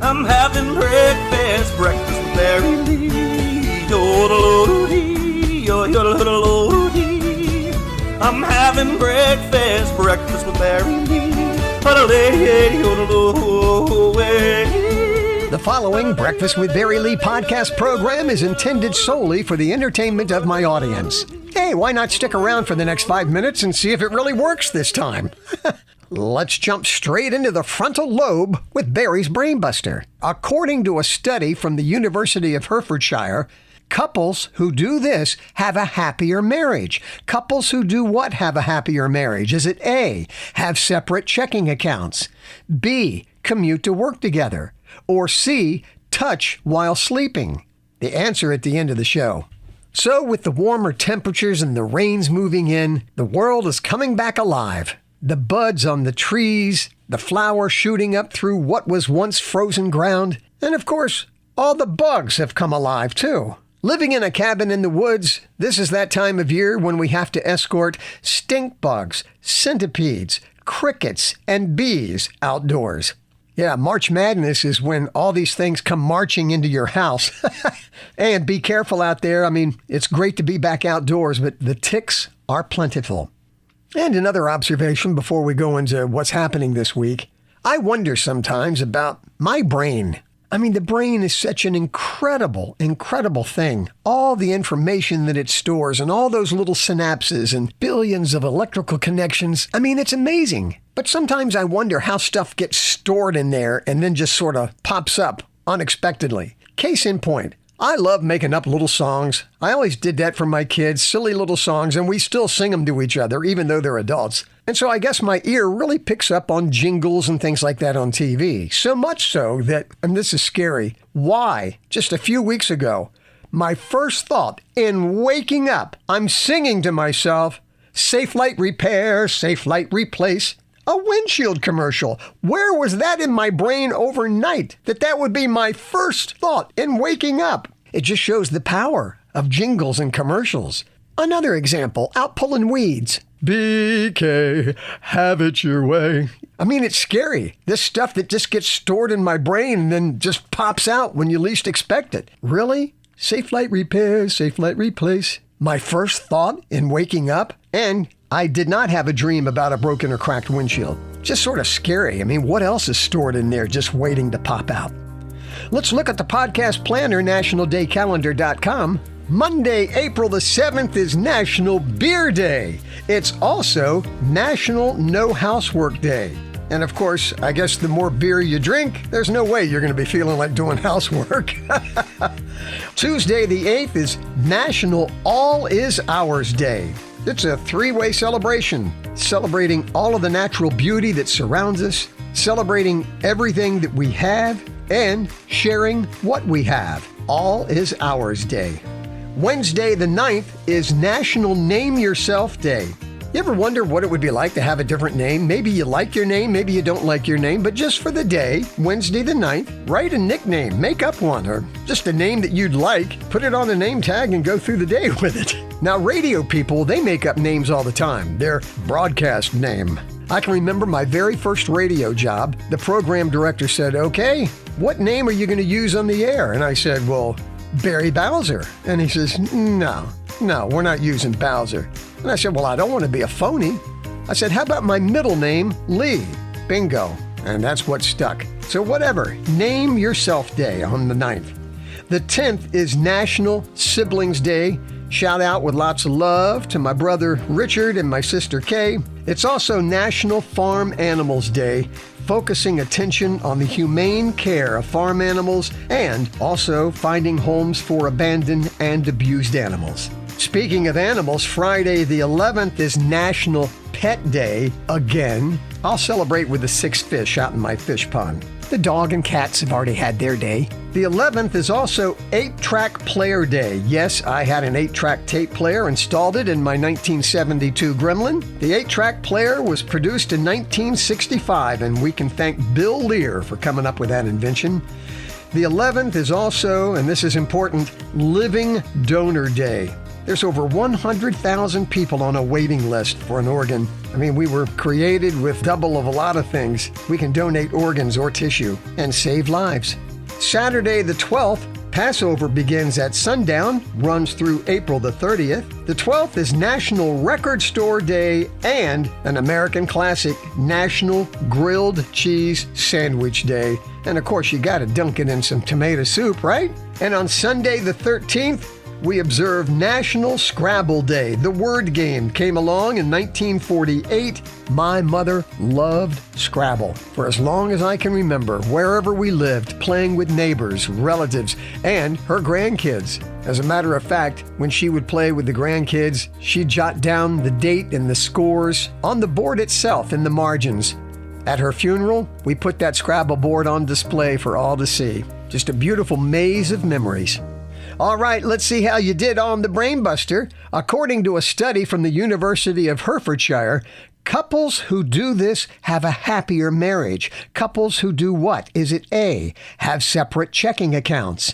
I'm having breakfast with Mary Lee. Yo-do-do-do-dee. I'm having breakfast with Mary Lee. The following Breakfast with Barry Lee podcast program is intended solely for the entertainment of my audience. Hey, why not stick around for the next 5 minutes and see if it really works this time? Let's jump straight into the frontal lobe with Barry's Brainbuster. According to a study from the University of Hertfordshire, couples who do this have a happier marriage. Couples who do what have a happier marriage? Is it A, have separate checking accounts, B, commute to work together, or C, touch while sleeping? The answer at the end of the show. So with the warmer temperatures and the rains moving in, the world is coming back alive. The buds on the trees, the flowers shooting up through what was once frozen ground, and of course, all the bugs have come alive too. Living in a cabin in the woods, this is that time of year when we have to escort stinkbugs, centipedes, crickets, and bees outdoors. Yeah, March Madness is when all these things come marching into your house. And be careful out there. I mean, it's great to be back outdoors, but the ticks are plentiful. And another observation before we go into what's happening this week. I wonder sometimes about my brain. I mean, the brain is such an incredible thing. All the information that it stores and all those little synapses and billions of electrical connections. I mean, it's amazing. But sometimes I wonder how stuff gets stored in there and then just sort of pops up unexpectedly. Case in point, I love making up little songs. I always did that for my kids, silly little songs, and we still sing them to each other, even though they're adults. And so I guess my ear really picks up on jingles and things like that on TV. So much so that, and this is scary, why, just a few weeks ago, my first thought in waking up, I'm singing to myself, Safe Light Repair, Safe Light Replace, a windshield commercial. Where was that in my brain overnight that would be my first thought in waking up? It just shows the power of jingles and commercials. Another example, out pulling weeds. BK, have it your way. I mean, it's scary. This stuff that just gets stored in my brain and then just pops out when you least expect it. Really? Safe Light Repair, Safe Light Replace. My first thought in waking up? And I did not have a dream about a broken or cracked windshield. Just sort of scary. I mean, what else is stored in there just waiting to pop out? Let's look at the podcast planner, nationaldaycalendar.com. Monday, April the 7th is National Beer Day. It's also National No Housework Day. And of course, I guess the more beer you drink, there's no way you're going to be feeling like doing housework. Tuesday the 8th is National All Is Ours Day. It's a three-way celebration, celebrating all of the natural beauty that surrounds us, celebrating everything that we have, and sharing what we have. All is Ours Day. Wednesday the 9th is National Name Yourself Day. You ever wonder what it would be like to have a different name? Maybe you like your name, maybe you don't like your name, but just for the day, Wednesday the 9th, write a nickname, make up one, or just a name that you'd like, put it on a name tag and go through the day with it. Now, radio people, they make up names all the time, their broadcast name. I can remember my very first radio job. The program director said, okay, what name are you going to use on the air? And I said, well, Barry Bowser. And he says, no, we're not using Bowser. And I said, well, I don't want to be a phony. I said, how about my middle name, Lee? Bingo. And that's what stuck. So whatever, Name Yourself Day on the 9th. The 10th is National Siblings Day. Shout out with lots of love to my brother Richard and my sister Kay. It's also National Farm Animals Day, focusing attention on the humane care of farm animals and also finding homes for abandoned and abused animals. Speaking of animals, Friday the 11th is National Pet Day again. I'll celebrate with the 6 fish out in my fish pond. The dog and cats have already had their day. The 11th is also 8-track player day. Yes, I had an 8-track tape player, installed it in my 1972 Gremlin. The 8-track player was produced in 1965, and we can thank Bill Lear for coming up with that invention. The 11th is also, and this is important, Living Donor Day. There's over 100,000 people on a waiting list for an organ. I mean, we were created with double of a lot of things. We can donate organs or tissue and save lives. Saturday the 12th, Passover begins at sundown, runs through April the 30th. The 12th is National Record Store Day and an American classic, National Grilled Cheese Sandwich Day. And of course, you gotta dunk it in some tomato soup, right? And on Sunday the 13th, we observe National Scrabble Day. The word game came along in 1948. My mother loved Scrabble for as long as I can remember, wherever we lived, playing with neighbors, relatives, and her grandkids. As a matter of fact, when she would play with the grandkids, she'd jot down the date and the scores on the board itself in the margins. At her funeral, we put that Scrabble board on display for all to see. Just a beautiful maze of memories. All right, let's see how you did on the Brain Buster. According to a study from the University of Hertfordshire, couples who do this have a happier marriage. Couples who do what? Is it A, have separate checking accounts,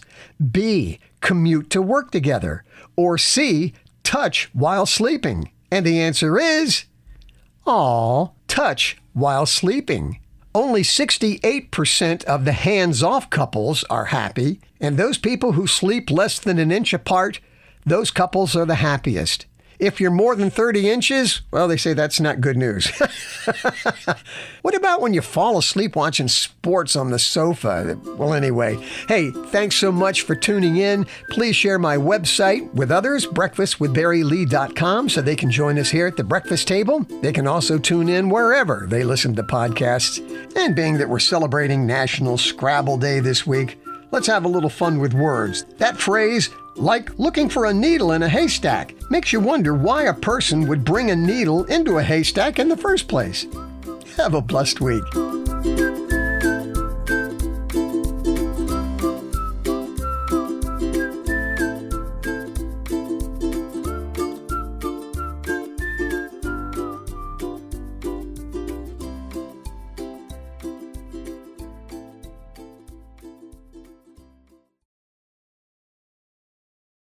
B, commute to work together, or C, touch while sleeping? And the answer is, touch while sleeping. Only 68% of the hands-off couples are happy, and those people who sleep less than an inch apart, those couples are the happiest. If you're more than 30 inches, well, they say that's not good news. What about when you fall asleep watching sports on the sofa? Well, anyway, hey, thanks so much for tuning in. Please share my website with others, breakfastwithbarrylee.com, so they can join us here at the breakfast table. They can also tune in wherever they listen to podcasts. And being that we're celebrating National Scrabble Day this week, let's have a little fun with words. That phrase, like looking for a needle in a haystack, makes you wonder why a person would bring a needle into a haystack in the first place. Have a blessed week.